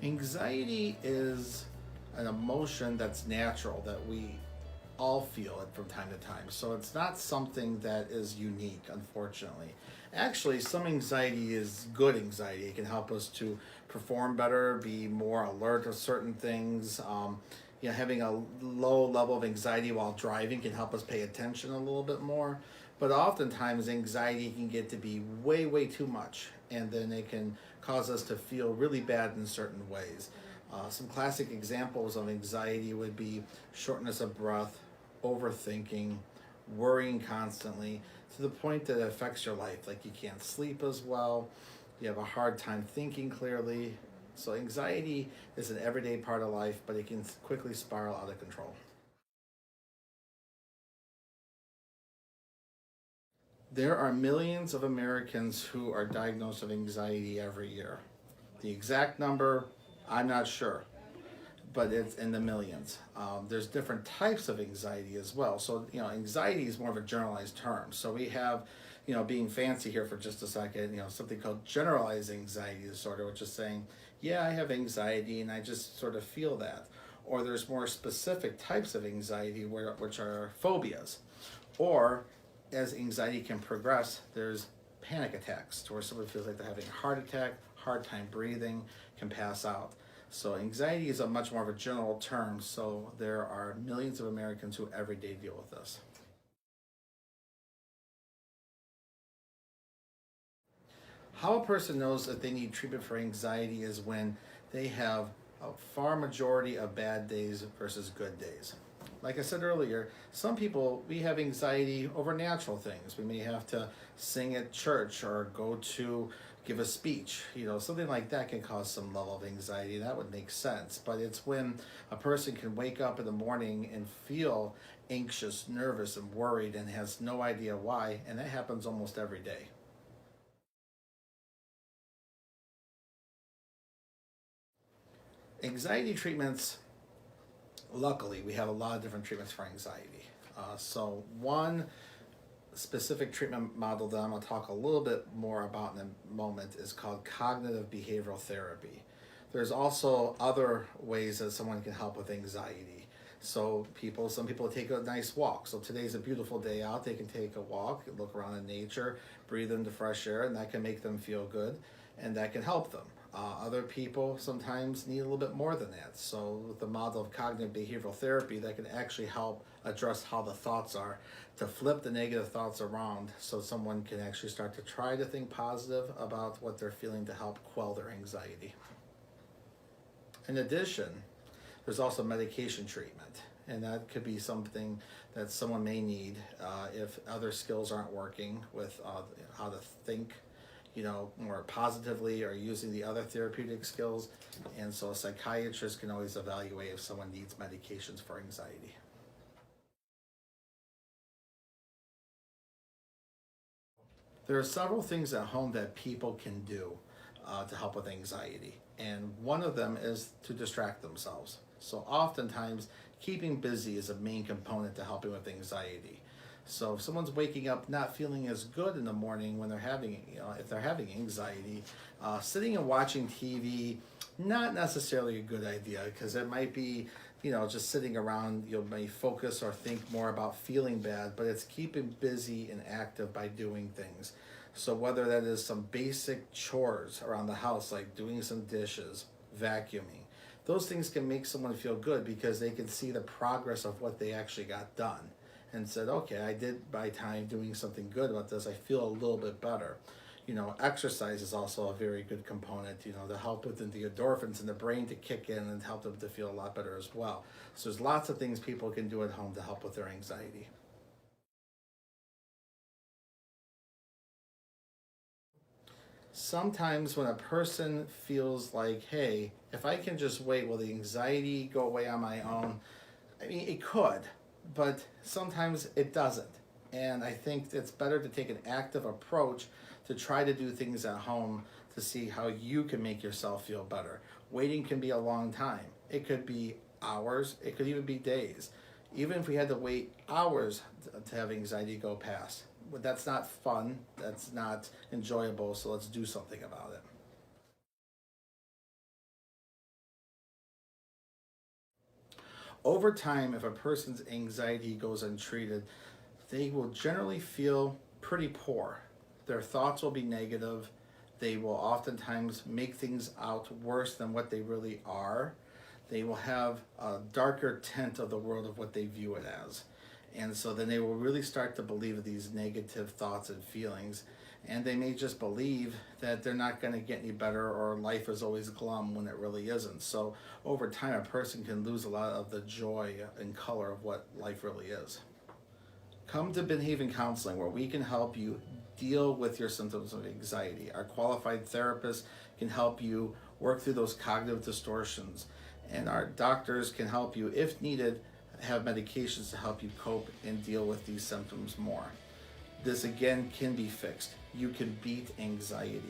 Anxiety is an emotion that's natural that we all feel it from time to time. So it's not something that is unique, unfortunately. Actually, some anxiety is good anxiety. It can help us to perform better, be more alert to certain things. Having a low level of anxiety while driving can help us pay attention a little bit more. But oftentimes, anxiety can get to be way, way too much, and then it can cause us to feel really bad in certain ways. Some classic examples of anxiety would be shortness of breath, overthinking, worrying constantly to the point that it affects your life. Like you can't sleep as well, you have a hard time thinking clearly. So, anxiety is an everyday part of life, but it can quickly spiral out of control. There are millions of Americans who are diagnosed with anxiety every year. The exact number, I'm not sure, but it's in the millions. There's different types of anxiety as well. So, anxiety is more of a generalized term. So we have, being fancy here for just a second, something called generalized anxiety disorder, which is saying, yeah, I have anxiety and I just sort of feel that. Or there's more specific types of anxiety which are phobias. Or as anxiety can progress, there's panic attacks to where someone feels like they're having a heart attack, hard time breathing, can pass out. So anxiety is a much more of a general term. So there are millions of Americans who every day deal with this. How a person knows that they need treatment for anxiety is when they have a far majority of bad days versus good days. Like I said earlier, some people, we have anxiety over natural things. We may have to sing at church or go to give a speech. Something like that can cause some level of anxiety. That would make sense. But it's when a person can wake up in the morning and feel anxious, nervous, and worried and has no idea why. And that happens almost every day. Anxiety treatments, luckily, we have a lot of different treatments for anxiety. So one specific treatment model that I'm going to talk a little bit more about in a moment is called cognitive behavioral therapy. There's also other ways that someone can help with anxiety. So some people take a nice walk. So today's a beautiful day out. They can take a walk, look around in nature, breathe in the fresh air, and that can make them feel good, and that can help them. Other people sometimes need a little bit more than that. So with the model of cognitive behavioral therapy, that can actually help address how the thoughts are, to flip the negative thoughts around so someone can actually start to try to think positive about what they're feeling to help quell their anxiety. In addition, there's also medication treatment, and that could be something that someone may need if other skills aren't working with how to think more positively or using the other therapeutic skills. And so a psychiatrist can always evaluate if someone needs medications for anxiety. There are several things at home that people can do to help with anxiety. And one of them is to distract themselves. So oftentimes, keeping busy is a main component to helping with anxiety. So if someone's waking up not feeling as good in the morning when they're having, if they're having anxiety, sitting and watching TV, not necessarily a good idea because it might be, just sitting around, you may focus or think more about feeling bad, but it's keeping busy and active by doing things. So whether that is some basic chores around the house, like doing some dishes, vacuuming, those things can make someone feel good because they can see the progress of what they actually got done and said, okay, I did my time doing something good about this. I feel a little bit better. Exercise is also a very good component, to help with the endorphins in the brain to kick in and help them to feel a lot better as well. So there's lots of things people can do at home to help with their anxiety. Sometimes when a person feels like, hey, if I can just wait, will the anxiety go away on my own? I mean, it could, but sometimes it doesn't. And I think it's better to take an active approach to try to do things at home to see how you can make yourself feel better. Waiting can be a long time. It could be hours, it could even be days. Even if we had to wait hours to have anxiety go past, but that's not fun, that's not enjoyable, so let's do something about it. Over time, if a person's anxiety goes untreated, they will generally feel pretty poor. Their thoughts will be negative. They will oftentimes make things out worse than what they really are. They will have a darker tint of the world of what they view it as. And so then they will really start to believe these negative thoughts and feelings. And they may just believe that they're not going to get any better, or life is always glum when it really isn't. So over time, a person can lose a lot of the joy and color of what life really is. Come to Benhaven Counseling, where we can help you deal with your symptoms of anxiety. Our qualified therapists can help you work through those cognitive distortions, and our doctors can help you, if needed, have medications to help you cope and deal with these symptoms more. This again can be fixed. You can beat anxiety.